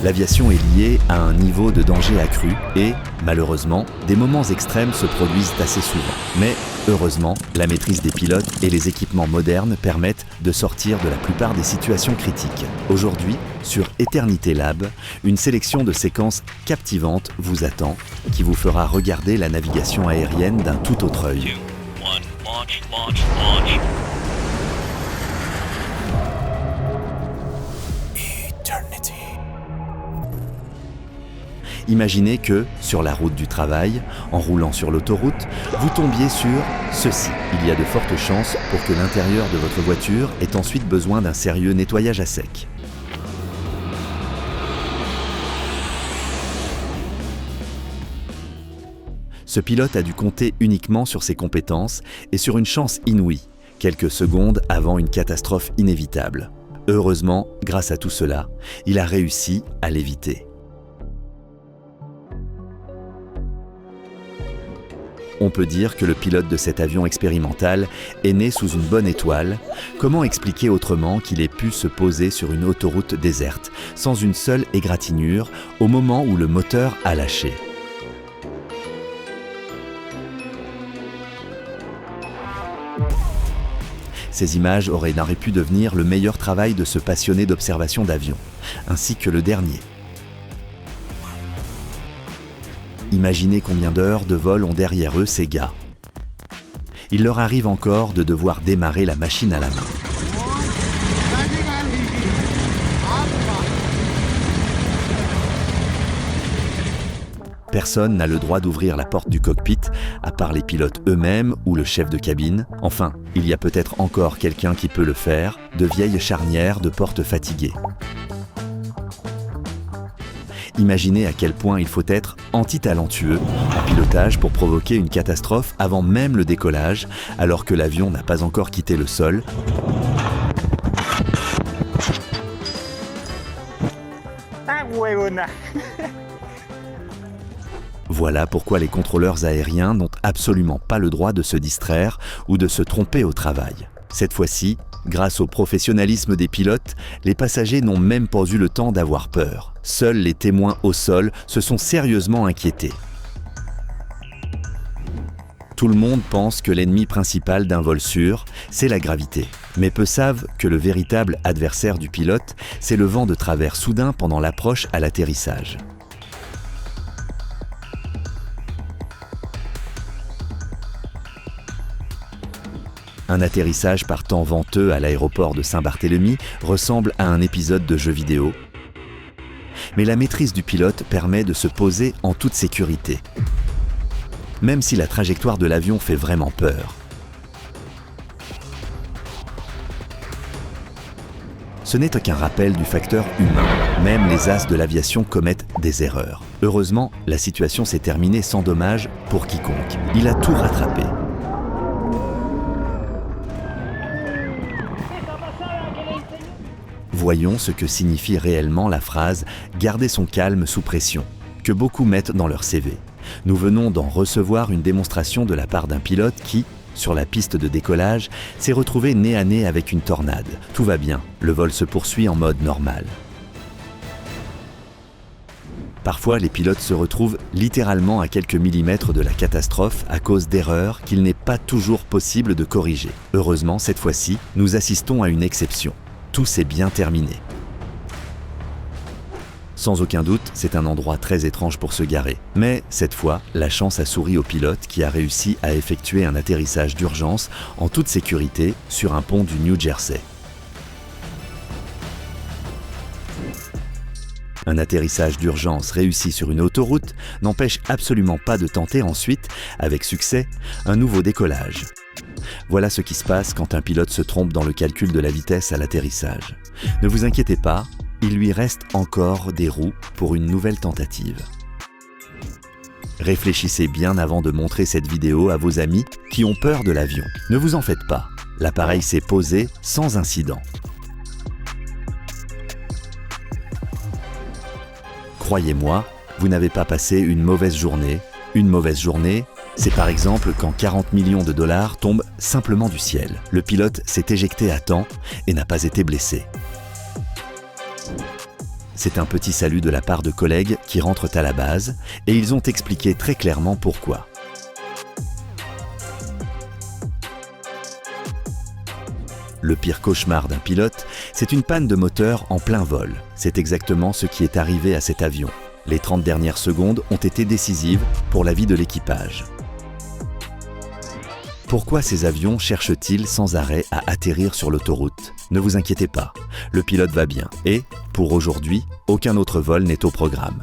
L'aviation est liée à un niveau de danger accru et, malheureusement, des moments extrêmes se produisent assez souvent. Mais, heureusement, la maîtrise des pilotes et les équipements modernes permettent de sortir de la plupart des situations critiques. Aujourd'hui, sur Eternity Lab, une sélection de séquences captivantes vous attend, qui vous fera regarder la navigation aérienne d'un tout autre œil. Launch. Eternity. Imaginez que, sur la route du travail, en roulant sur l'autoroute, vous tombiez sur ceci. Il y a de fortes chances pour que l'intérieur de votre voiture ait ensuite besoin d'un sérieux nettoyage à sec. Ce pilote a dû compter uniquement sur ses compétences et sur une chance inouïe, quelques secondes avant une catastrophe inévitable. Heureusement, grâce à tout cela, il a réussi à l'éviter. On peut dire que le pilote de cet avion expérimental est né sous une bonne étoile. Comment expliquer autrement qu'il ait pu se poser sur une autoroute déserte, sans une seule égratignure, au moment où le moteur a lâché ? Ces images auraient pu devenir le meilleur travail de ce passionné d'observation d'avions, ainsi que le dernier. Imaginez combien d'heures de vol ont derrière eux ces gars. Il leur arrive encore de devoir démarrer la machine à la main. Personne n'a le droit d'ouvrir la porte du cockpit, à part les pilotes eux-mêmes ou le chef de cabine. Enfin, il y a peut-être encore quelqu'un qui peut le faire, de vieilles charnières de portes fatiguées. Imaginez à quel point il faut être anti-talentueux en pilotage pour provoquer une catastrophe avant même le décollage, alors que l'avion n'a pas encore quitté le sol. Voilà pourquoi les contrôleurs aériens n'ont absolument pas le droit de se distraire ou de se tromper au travail. Cette fois-ci, grâce au professionnalisme des pilotes, les passagers n'ont même pas eu le temps d'avoir peur. Seuls les témoins au sol se sont sérieusement inquiétés. Tout le monde pense que l'ennemi principal d'un vol sûr, c'est la gravité. Mais peu savent que le véritable adversaire du pilote, c'est le vent de travers soudain pendant l'approche à l'atterrissage. Un atterrissage par temps venteux à l'aéroport de Saint-Barthélemy ressemble à un épisode de jeu vidéo. Mais la maîtrise du pilote permet de se poser en toute sécurité, même si la trajectoire de l'avion fait vraiment peur. Ce n'est qu'un rappel du facteur humain. Même les as de l'aviation commettent des erreurs. Heureusement, la situation s'est terminée sans dommage pour quiconque. Il a tout rattrapé. Voyons ce que signifie réellement la phrase « garder son calme sous pression » que beaucoup mettent dans leur CV. Nous venons d'en recevoir une démonstration de la part d'un pilote qui, sur la piste de décollage, s'est retrouvé nez à nez avec une tornade. Tout va bien, le vol se poursuit en mode normal. Parfois, les pilotes se retrouvent littéralement à quelques millimètres de la catastrophe à cause d'erreurs qu'il n'est pas toujours possible de corriger. Heureusement, cette fois-ci, nous assistons à une exception. Tout s'est bien terminé. Sans aucun doute, c'est un endroit très étrange pour se garer. Mais cette fois, la chance a souri au pilote qui a réussi à effectuer un atterrissage d'urgence en toute sécurité sur un pont du New Jersey. Un atterrissage d'urgence réussi sur une autoroute n'empêche absolument pas de tenter ensuite, avec succès, un nouveau décollage. Voilà ce qui se passe quand un pilote se trompe dans le calcul de la vitesse à l'atterrissage. Ne vous inquiétez pas, il lui reste encore des roues pour une nouvelle tentative. Réfléchissez bien avant de montrer cette vidéo à vos amis qui ont peur de l'avion. Ne vous en faites pas, l'appareil s'est posé sans incident. Croyez-moi, vous n'avez pas passé une mauvaise journée. Une mauvaise journée, c'est par exemple quand 40 millions de dollars tombent simplement du ciel. Le pilote s'est éjecté à temps et n'a pas été blessé. c'est un petit salut de la part de collègues qui rentrent à la base et ils ont expliqué très clairement pourquoi. Le pire cauchemar d'un pilote, c'est une panne de moteur en plein vol. C'est exactement ce qui est arrivé à cet avion. Les 30 dernières secondes ont été décisives pour la vie de l'équipage. Pourquoi ces avions cherchent-ils sans arrêt à atterrir sur l'autoroute ? Ne vous inquiétez pas, le pilote va bien et, pour aujourd'hui, aucun autre vol n'est au programme.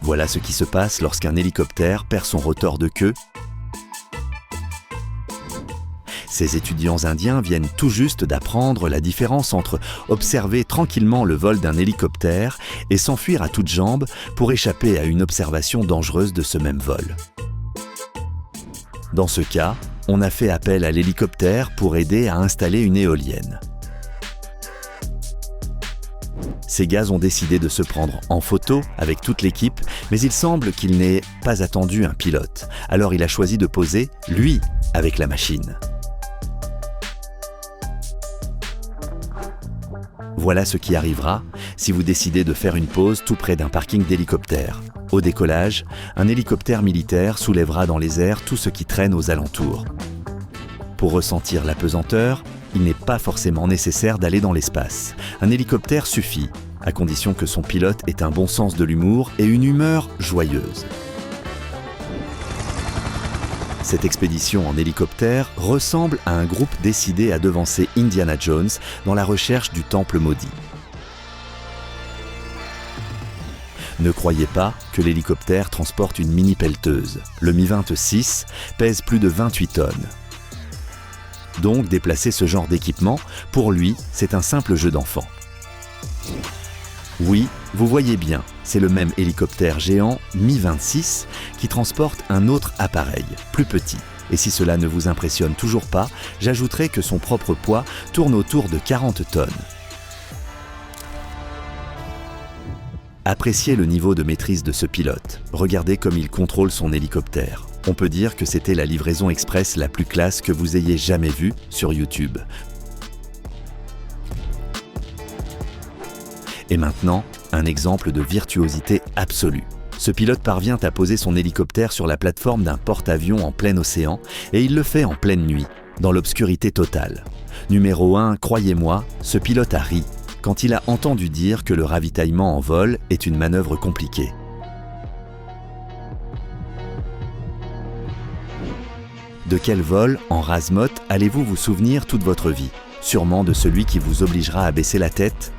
Voilà ce qui se passe lorsqu'un hélicoptère perd son rotor de queue. Ces étudiants indiens viennent tout juste d'apprendre la différence entre observer tranquillement le vol d'un hélicoptère et s'enfuir à toutes jambes pour échapper à une observation dangereuse de ce même vol. Dans ce cas, on a fait appel à l'hélicoptère pour aider à installer une éolienne. Ces gars ont décidé de se prendre en photo avec toute l'équipe, mais il semble qu'il n'ait pas attendu un pilote. Alors il a choisi de poser, lui, avec la machine. Voilà ce qui arrivera si vous décidez de faire une pause tout près d'un parking d'hélicoptères. Au décollage, un hélicoptère militaire soulèvera dans les airs tout ce qui traîne aux alentours. Pour ressentir la pesanteur, il n'est pas forcément nécessaire d'aller dans l'espace. Un hélicoptère suffit, à condition que son pilote ait un bon sens de l'humour et une humeur joyeuse. Cette expédition en hélicoptère ressemble à un groupe décidé à devancer Indiana Jones dans la recherche du temple maudit. Ne croyez pas que l'hélicoptère transporte une mini-pelleteuse. Le Mi-26 pèse plus de 28 tonnes. Donc déplacer ce genre d'équipement, pour lui, c'est un simple jeu d'enfant. Oui, vous voyez bien, c'est le même hélicoptère géant Mi-26 qui transporte un autre appareil, plus petit. Et si cela ne vous impressionne toujours pas, j'ajouterai que son propre poids tourne autour de 40 tonnes. Appréciez le niveau de maîtrise de ce pilote. Regardez comme il contrôle son hélicoptère. On peut dire que c'était la livraison express la plus classe que vous ayez jamais vue sur YouTube. Et maintenant, un exemple de virtuosité absolue. Ce pilote parvient à poser son hélicoptère sur la plateforme d'un porte-avions en plein océan et il le fait en pleine nuit, dans l'obscurité totale. Numéro 1, croyez-moi, ce pilote a ri quand il a entendu dire que le ravitaillement en vol est une manœuvre compliquée. De quel vol, en rase-motte, allez-vous vous souvenir toute votre vie ? Sûrement de celui qui vous obligera à baisser la tête ?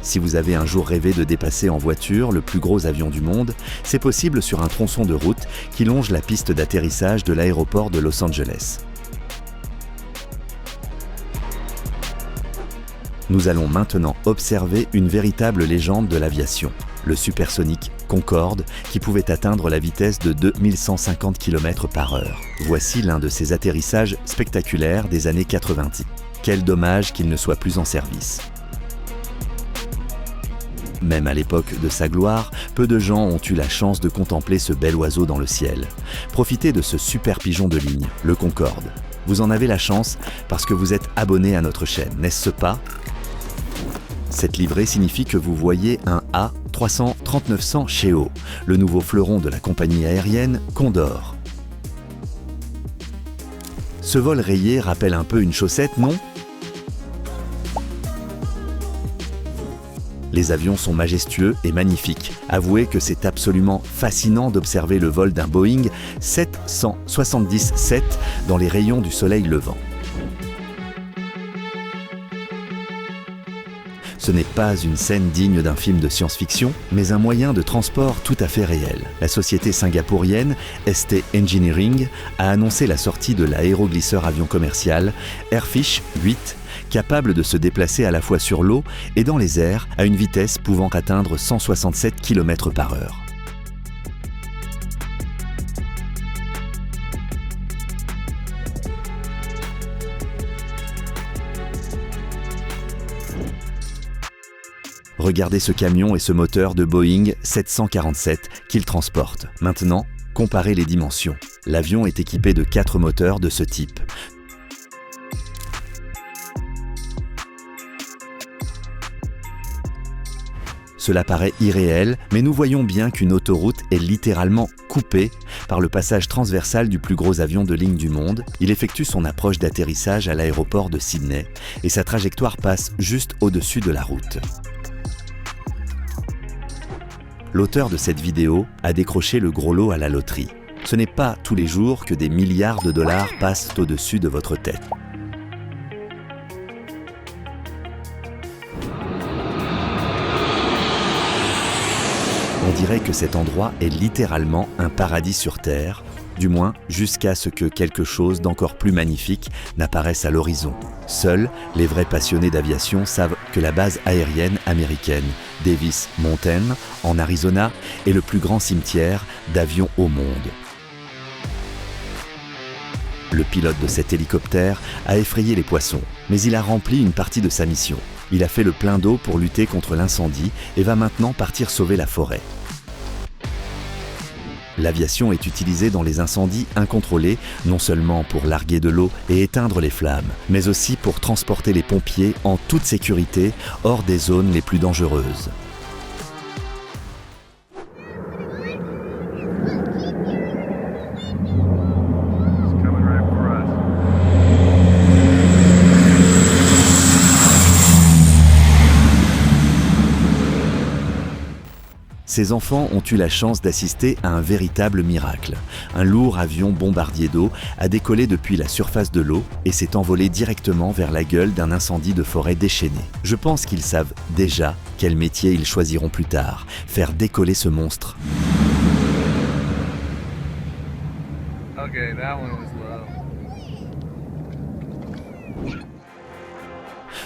Si vous avez un jour rêvé de dépasser en voiture le plus gros avion du monde, c'est possible sur un tronçon de route qui longe la piste d'atterrissage de l'aéroport de Los Angeles. Nous allons maintenant observer une véritable légende de l'aviation, le supersonique Concorde, qui pouvait atteindre la vitesse de 2150 km/h. Voici l'un de ces atterrissages spectaculaires des années 90. Quel dommage qu'il ne soit plus en service. Même à l'époque de sa gloire, peu de gens ont eu la chance de contempler ce bel oiseau dans le ciel. Profitez de ce super pigeon de ligne, le Concorde. Vous en avez la chance parce que vous êtes abonné à notre chaîne, n'est-ce pas ? Cette livrée signifie que vous voyez un A330-900 Cheo, le nouveau fleuron de la compagnie aérienne Condor. Ce vol rayé rappelle un peu une chaussette, non ? Les avions sont majestueux et magnifiques. Avouez que c'est absolument fascinant d'observer le vol d'un Boeing 777 dans les rayons du soleil levant. Ce n'est pas une scène digne d'un film de science-fiction, mais un moyen de transport tout à fait réel. La société singapourienne ST Engineering a annoncé la sortie de l'aéroglisseur avion commercial Airfish 8, capable de se déplacer à la fois sur l'eau et dans les airs à une vitesse pouvant atteindre 167 km/h. Regardez ce camion et ce moteur de Boeing 747 qu'il transporte. Maintenant, comparez les dimensions. L'avion est équipé de 4 moteurs de ce type. Cela paraît irréel, mais nous voyons bien qu'une autoroute est littéralement coupée par le passage transversal du plus gros avion de ligne du monde. Il effectue son approche d'atterrissage à l'aéroport de Sydney et sa trajectoire passe juste au-dessus de la route. L'auteur de cette vidéo a décroché le gros lot à la loterie. Ce n'est pas tous les jours que des milliards de dollars passent au-dessus de votre tête. On dirait que cet endroit est littéralement un paradis sur Terre, du moins jusqu'à ce que quelque chose d'encore plus magnifique n'apparaisse à l'horizon. Seuls les vrais passionnés d'aviation savent que la base aérienne américaine Davis Mountain, en Arizona, est le plus grand cimetière d'avions au monde. Le pilote de cet hélicoptère a effrayé les poissons, mais il a rempli une partie de sa mission. Il a fait le plein d'eau pour lutter contre l'incendie et va maintenant partir sauver la forêt. L'aviation est utilisée dans les incendies incontrôlés, non seulement pour larguer de l'eau et éteindre les flammes, mais aussi pour transporter les pompiers en toute sécurité hors des zones les plus dangereuses. Ces enfants ont eu la chance d'assister à un véritable miracle. Un lourd avion bombardier d'eau a décollé depuis la surface de l'eau et s'est envolé directement vers la gueule d'un incendie de forêt déchaîné. Je pense qu'ils savent déjà quel métier ils choisiront plus tard, faire décoller ce monstre. Okay, that one was low.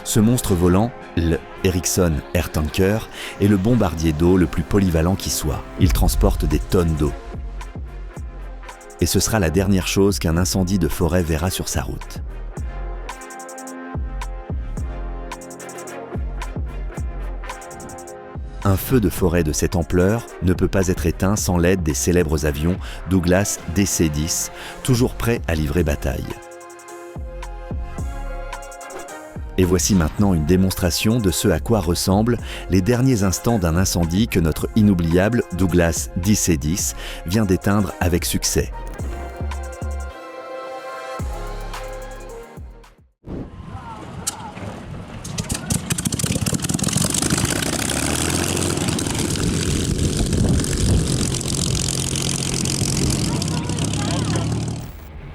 Ce monstre volant, le Erickson Air Tanker, est le bombardier d'eau le plus polyvalent qui soit. Il transporte des tonnes d'eau. Et ce sera la dernière chose qu'un incendie de forêt verra sur sa route. Un feu de forêt de cette ampleur ne peut pas être éteint sans l'aide des célèbres avions Douglas DC-10, toujours prêts à livrer bataille. Et voici maintenant une démonstration de ce à quoi ressemblent les derniers instants d'un incendie que notre inoubliable Douglas DC-10 vient d'éteindre avec succès.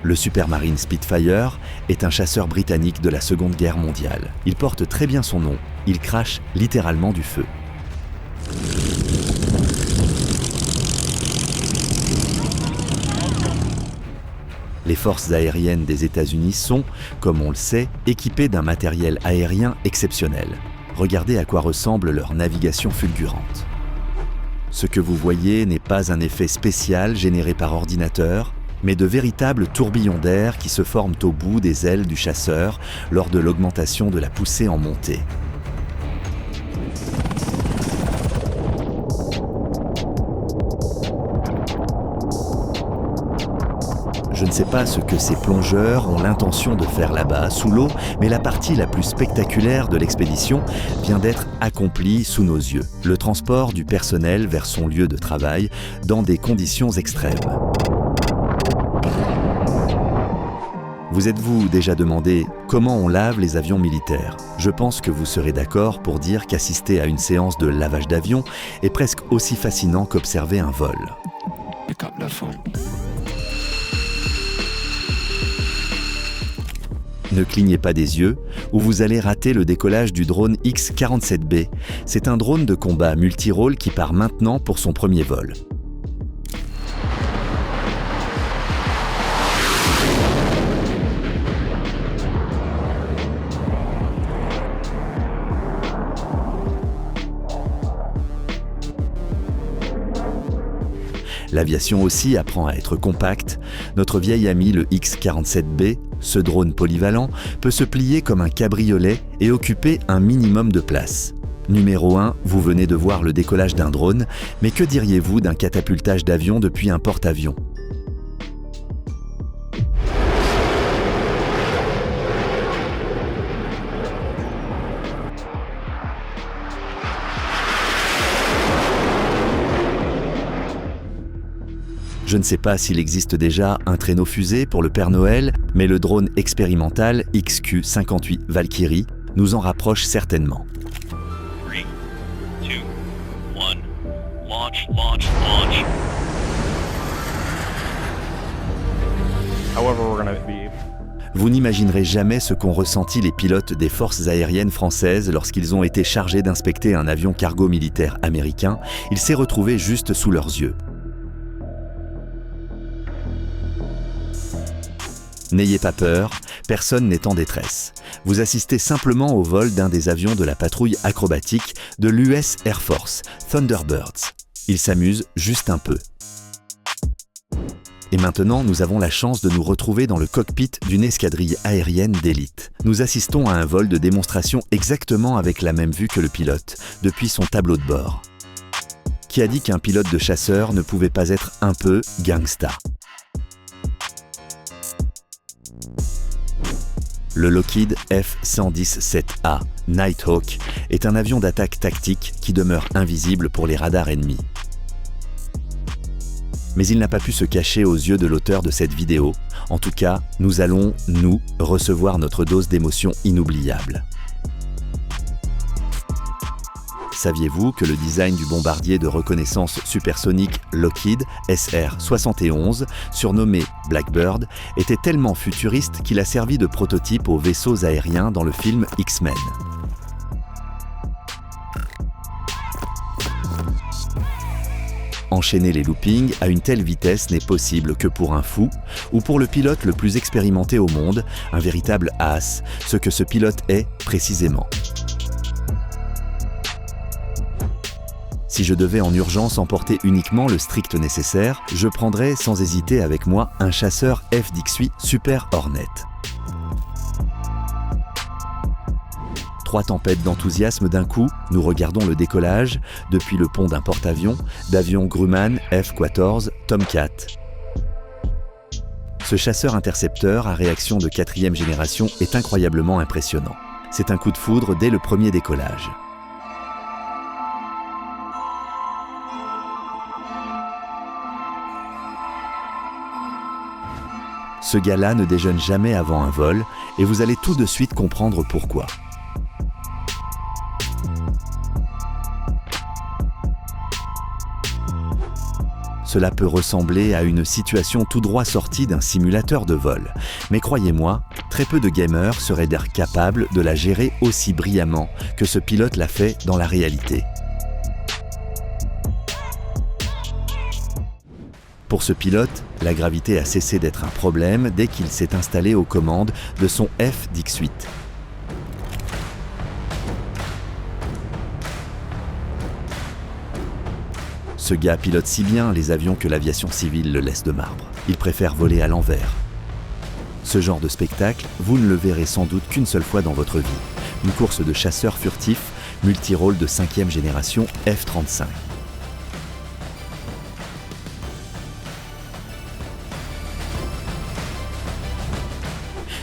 Le Supermarine Spitfire est un chasseur britannique de la Seconde Guerre mondiale. Il porte très bien son nom, il crache littéralement du feu. Les forces aériennes des États-Unis sont, comme on le sait, équipées d'un matériel aérien exceptionnel. Regardez à quoi ressemble leur navigation fulgurante. Ce que vous voyez n'est pas un effet spécial généré par ordinateur, mais de véritables tourbillons d'air qui se forment au bout des ailes du chasseur lors de l'augmentation de la poussée en montée. Je ne sais pas ce que ces plongeurs ont l'intention de faire là-bas, sous l'eau, mais la partie la plus spectaculaire de l'expédition vient d'être accomplie sous nos yeux. Le transport du personnel vers son lieu de travail dans des conditions extrêmes. Vous êtes-vous déjà demandé comment on lave les avions militaires ? Je pense que vous serez d'accord pour dire qu'assister à une séance de lavage d'avion est presque aussi fascinant qu'observer un vol. Ne clignez pas des yeux ou vous allez rater le décollage du drone X-47B. C'est un drone de combat multirôle qui part maintenant pour son premier vol. L'aviation aussi apprend à être compacte. Notre vieil ami le X-47B, ce drone polyvalent, peut se plier comme un cabriolet et occuper un minimum de place. Numéro 1, vous venez de voir le décollage d'un drone, mais que diriez-vous d'un catapultage d'avion depuis un porte-avions ? Je ne sais pas s'il existe déjà un traîneau fusée pour le Père Noël, mais le drone expérimental XQ-58 Valkyrie nous en rapproche certainement. 3, 2, 1. Launch, launch, launch. However, we're going to be Vous n'imaginerez jamais ce qu'ont ressenti les pilotes des forces aériennes françaises lorsqu'ils ont été chargés d'inspecter un avion cargo militaire américain. Il s'est retrouvé juste sous leurs yeux. N'ayez pas peur, personne n'est en détresse. Vous assistez simplement au vol d'un des avions de la patrouille acrobatique de l'US Air Force, Thunderbirds. Il s'amuse juste un peu. Et maintenant, nous avons la chance de nous retrouver dans le cockpit d'une escadrille aérienne d'élite. Nous assistons à un vol de démonstration exactement avec la même vue que le pilote, depuis son tableau de bord. Qui a dit qu'un pilote de chasseur ne pouvait pas être un peu gangsta? Le Lockheed F-117A Nighthawk est un avion d'attaque tactique qui demeure invisible pour les radars ennemis. Mais il n'a pas pu se cacher aux yeux de l'auteur de cette vidéo. En tout cas, nous allons, nous, recevoir notre dose d'émotion inoubliable. Saviez-vous que le design du bombardier de reconnaissance supersonique Lockheed SR-71, surnommé Blackbird, était tellement futuriste qu'il a servi de prototype aux vaisseaux aériens dans le film X-Men. Enchaîner les loopings à une telle vitesse n'est possible que pour un fou ou pour le pilote le plus expérimenté au monde, un véritable as, ce que ce pilote est précisément. Si je devais en urgence emporter uniquement le strict nécessaire, je prendrais sans hésiter avec moi un chasseur F-18 Super Hornet. 3 tempêtes d'enthousiasme d'un coup, nous regardons le décollage, depuis le pont d'un porte-avions, d'avions Grumman F-14 Tomcat. Ce chasseur-intercepteur à réaction de 4e génération est incroyablement impressionnant. C'est un coup de foudre dès le premier décollage. Ce gars-là ne déjeune jamais avant un vol, et vous allez tout de suite comprendre pourquoi. Cela peut ressembler à une situation tout droit sortie d'un simulateur de vol. Mais croyez-moi, très peu de gamers seraient d'ailleurs capables de la gérer aussi brillamment que ce pilote l'a fait dans la réalité. Pour ce pilote, la gravité a cessé d'être un problème dès qu'il s'est installé aux commandes de son F-18. Ce gars pilote si bien les avions que l'aviation civile le laisse de marbre. Il préfère voler à l'envers. Ce genre de spectacle, vous ne le verrez sans doute qu'une seule fois dans votre vie. Une course de chasseurs furtifs, multirôle de 5e génération F-35.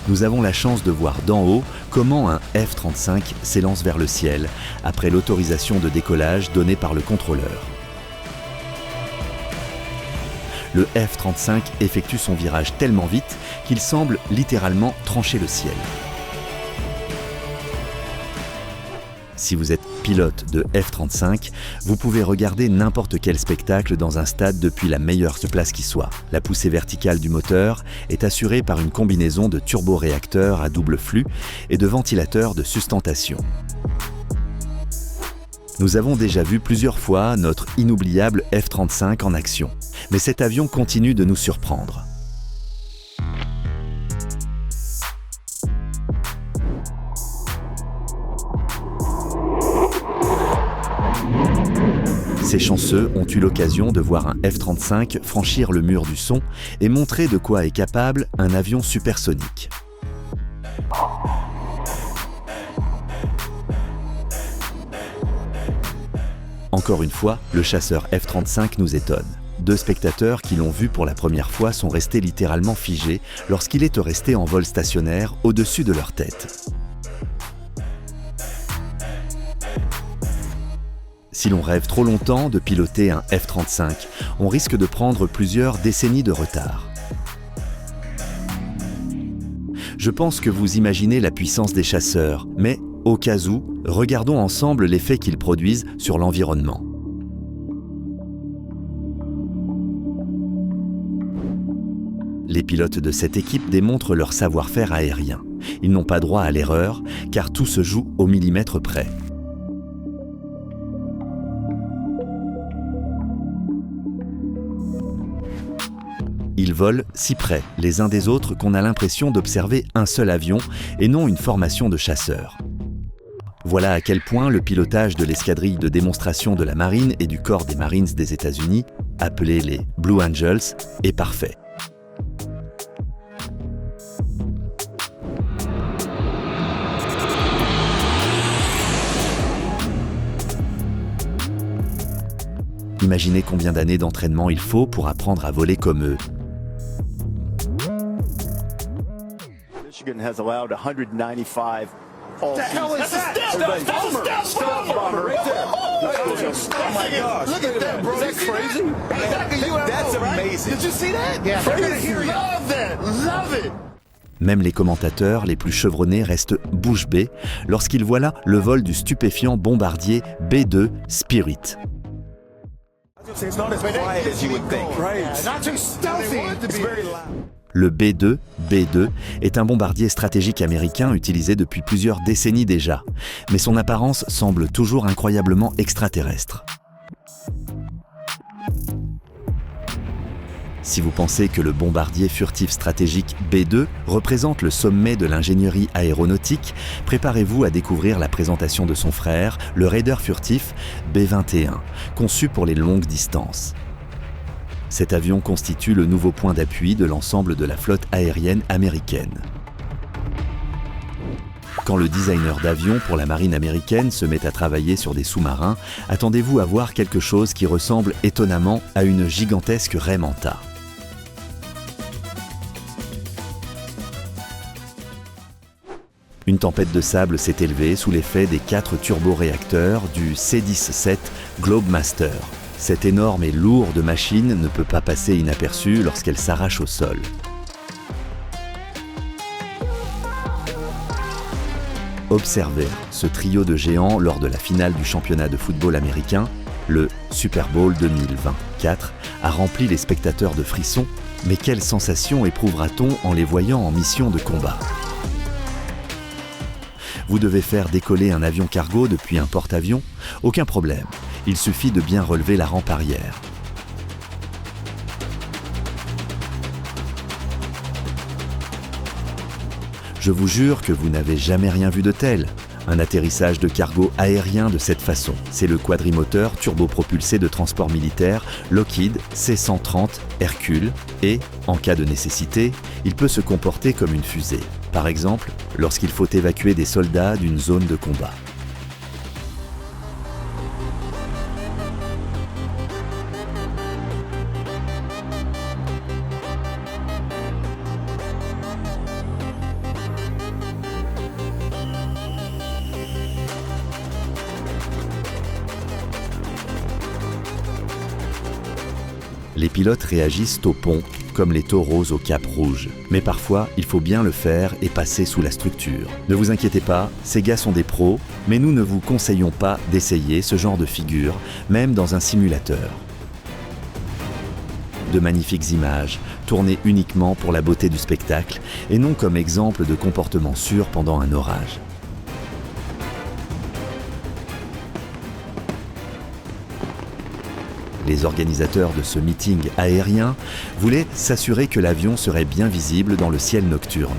Nous avons la chance de voir d'en haut comment un F-35 s'élance vers le ciel après l'autorisation de décollage donnée par le contrôleur. Le F-35 effectue son virage tellement vite qu'il semble littéralement trancher le ciel. Si vous êtes pilote de F-35, vous pouvez regarder n'importe quel spectacle dans un stade depuis la meilleure place qui soit. La poussée verticale du moteur est assurée par une combinaison de turboréacteurs à double flux et de ventilateurs de sustentation. Nous avons déjà vu plusieurs fois notre inoubliable F-35 en action, mais cet avion continue de nous surprendre. Ces chanceux ont eu l'occasion de voir un F-35 franchir le mur du son et montrer de quoi est capable un avion supersonique. Encore une fois, le chasseur F-35 nous étonne. 2 spectateurs qui l'ont vu pour la première fois sont restés littéralement figés lorsqu'il est resté en vol stationnaire au-dessus de leur tête. Si l'on rêve trop longtemps de piloter un F-35, on risque de prendre plusieurs décennies de retard. Je pense que vous imaginez la puissance des chasseurs, mais au cas où, regardons ensemble l'effet qu'ils produisent sur l'environnement. Les pilotes de cette équipe démontrent leur savoir-faire aérien. Ils n'ont pas droit à l'erreur, car tout se joue au millimètre près. Ils volent si près les uns des autres qu'on a l'impression d'observer un seul avion et non une formation de chasseurs. Voilà à quel point le pilotage de l'escadrille de démonstration de la marine et du corps des Marines des États-Unis, appelés les Blue Angels, est parfait. Imaginez combien d'années d'entraînement il faut pour apprendre à voler comme eux. Michigan has allowed 195 all The hell is that? That's a stealth bomber right there. Oh my gosh. Look at that, bro. Is that crazy? That's amazing. Did you see that? Yeah. They're gonna hear you. Love that. Love it. Même les commentateurs les plus chevronnés restent bouche bée lorsqu'ils voient là le vol du stupéfiant bombardier B-2 Spirit. It's not as quiet as you would think. Right. Not too stealthy. It's very loud. Le B-2 est un bombardier stratégique américain utilisé depuis plusieurs décennies déjà, mais son apparence semble toujours incroyablement extraterrestre. Si vous pensez que le bombardier furtif stratégique B-2 représente le sommet de l'ingénierie aéronautique, préparez-vous à découvrir la présentation de son frère, le Raider furtif B-21, conçu pour les longues distances. Cet avion constitue le nouveau point d'appui de l'ensemble de la flotte aérienne américaine. Quand le designer d'avions pour la marine américaine se met à travailler sur des sous-marins, attendez-vous à voir quelque chose qui ressemble étonnamment à une gigantesque raie Manta. Une tempête de sable s'est élevée sous l'effet des 4 turboréacteurs du C-17 Globemaster. Cette énorme et lourde machine ne peut pas passer inaperçue lorsqu'elle s'arrache au sol. Observez ce trio de géants lors de la finale du championnat de football américain, le Super Bowl 2024, a rempli les spectateurs de frissons, mais quelle sensation éprouvera-t-on en les voyant en mission de combat ? Vous devez faire décoller un avion cargo depuis un porte-avions ? Aucun problème, il suffit de bien relever la rampe arrière. Je vous jure que vous n'avez jamais rien vu de tel. Un atterrissage de cargo aérien de cette façon. C'est le quadrimoteur turbopropulsé de transport militaire Lockheed C-130 Hercule et, en cas de nécessité, il peut se comporter comme une fusée. Par exemple, lorsqu'il faut évacuer des soldats d'une zone de combat. Les pilotes réagissent au pont, comme les taureaux au cap rouge. Mais parfois, il faut bien le faire et passer sous la structure. Ne vous inquiétez pas, ces gars sont des pros, mais nous ne vous conseillons pas d'essayer ce genre de figure, même dans un simulateur. De magnifiques images, tournées uniquement pour la beauté du spectacle, et non comme exemple de comportement sûr pendant un orage. Les organisateurs de ce meeting aérien voulaient s'assurer que l'avion serait bien visible dans le ciel nocturne.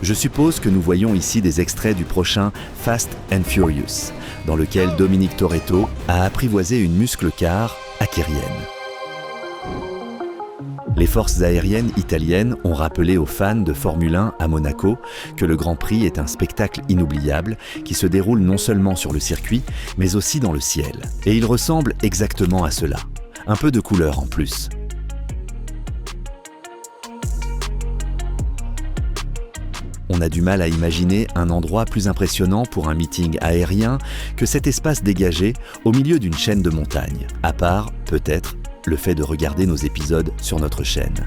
Je suppose que nous voyons ici des extraits du prochain Fast and Furious, dans lequel Dominic Toretto a apprivoisé une muscle-car acquérienne. Les forces aériennes italiennes ont rappelé aux fans de Formule 1 à Monaco que le Grand Prix est un spectacle inoubliable qui se déroule non seulement sur le circuit, mais aussi dans le ciel. Et il ressemble exactement à cela. Un peu de couleur en plus. On a du mal à imaginer un endroit plus impressionnant pour un meeting aérien que cet espace dégagé au milieu d'une chaîne de montagnes, à part, peut-être, le fait de regarder nos épisodes sur notre chaîne.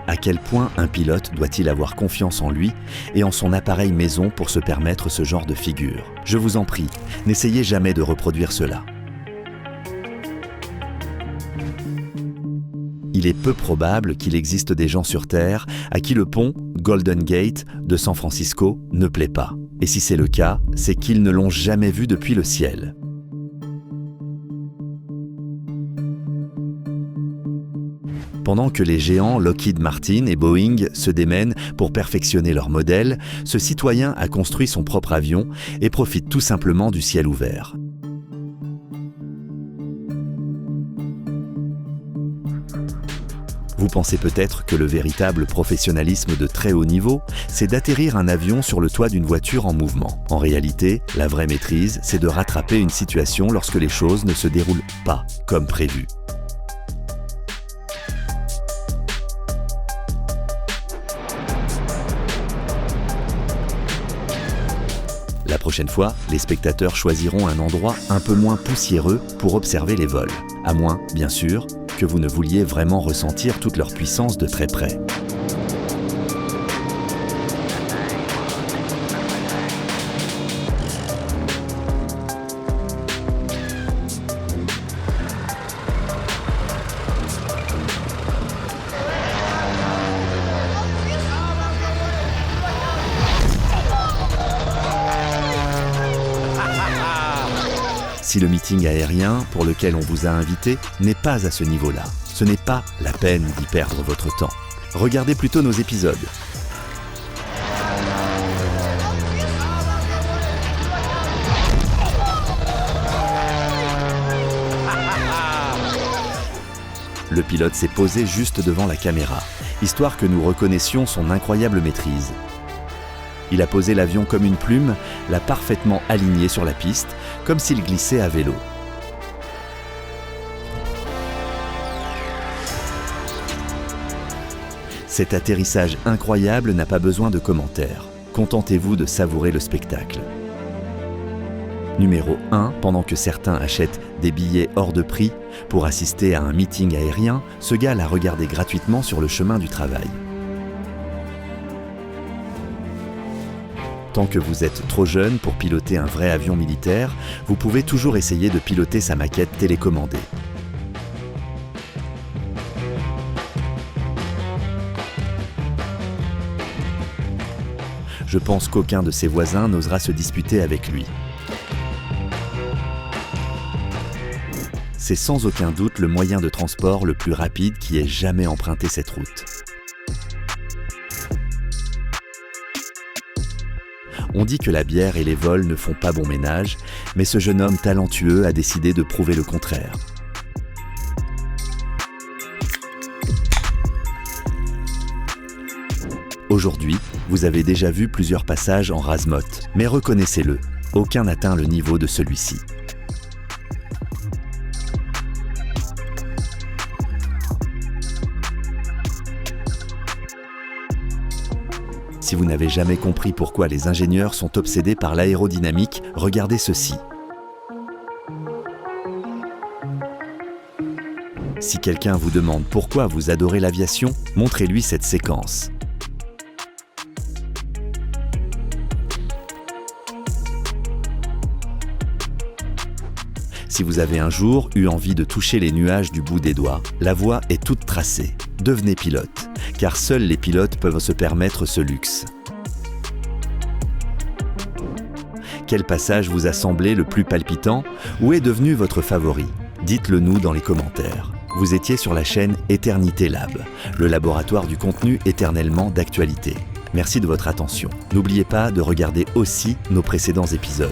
À quel point un pilote doit-il avoir confiance en lui et en son appareil maison pour se permettre ce genre de figure? Je vous en prie, n'essayez jamais de reproduire cela. Il est peu probable qu'il existe des gens sur Terre à qui le pont Golden Gate de San Francisco ne plaît pas. Et si c'est le cas, c'est qu'ils ne l'ont jamais vu depuis le ciel. Pendant que les géants Lockheed Martin et Boeing se démènent pour perfectionner leur modèle, ce citoyen a construit son propre avion et profite tout simplement du ciel ouvert. Vous pensez peut-être que le véritable professionnalisme de très haut niveau, c'est d'atterrir un avion sur le toit d'une voiture en mouvement. En réalité, la vraie maîtrise, c'est de rattraper une situation lorsque les choses ne se déroulent pas comme prévu. La prochaine fois, les spectateurs choisiront un endroit un peu moins poussiéreux pour observer les vols. À moins, bien sûr, que vous ne vouliez vraiment ressentir toute leur puissance de très près. Si le meeting aérien pour lequel on vous a invité n'est pas à ce niveau-là, ce n'est pas la peine d'y perdre votre temps. Regardez plutôt nos épisodes. Le pilote s'est posé juste devant la caméra, histoire que nous reconnaissions son incroyable maîtrise. Il a posé l'avion comme une plume, l'a parfaitement aligné sur la piste, comme s'il glissait à vélo. Cet atterrissage incroyable n'a pas besoin de commentaires. Contentez-vous de savourer le spectacle. Numéro 1, pendant que certains achètent des billets hors de prix pour assister à un meeting aérien, ce gars l'a regardé gratuitement sur le chemin du travail. Tant que vous êtes trop jeune pour piloter un vrai avion militaire, vous pouvez toujours essayer de piloter sa maquette télécommandée. Je pense qu'aucun de ses voisins n'osera se disputer avec lui. C'est sans aucun doute le moyen de transport le plus rapide qui ait jamais emprunté cette route. On dit que la bière et les vols ne font pas bon ménage, mais ce jeune homme talentueux a décidé de prouver le contraire. Aujourd'hui, vous avez déjà vu plusieurs passages en rase-motte, mais reconnaissez-le, aucun n'atteint le niveau de celui-ci. Si vous n'avez jamais compris pourquoi les ingénieurs sont obsédés par l'aérodynamique, regardez ceci. Si quelqu'un vous demande pourquoi vous adorez l'aviation, montrez-lui cette séquence. Si vous avez un jour eu envie de toucher les nuages du bout des doigts, la voie est toute tracée. Devenez pilote, car seuls les pilotes peuvent se permettre ce luxe. Quel passage vous a semblé le plus palpitant ou est devenu votre favori? Dites-le nous dans les commentaires. Vous étiez sur la chaîne Eternité Lab, le laboratoire du contenu éternellement d'actualité. Merci de votre attention. N'oubliez pas de regarder aussi nos précédents épisodes.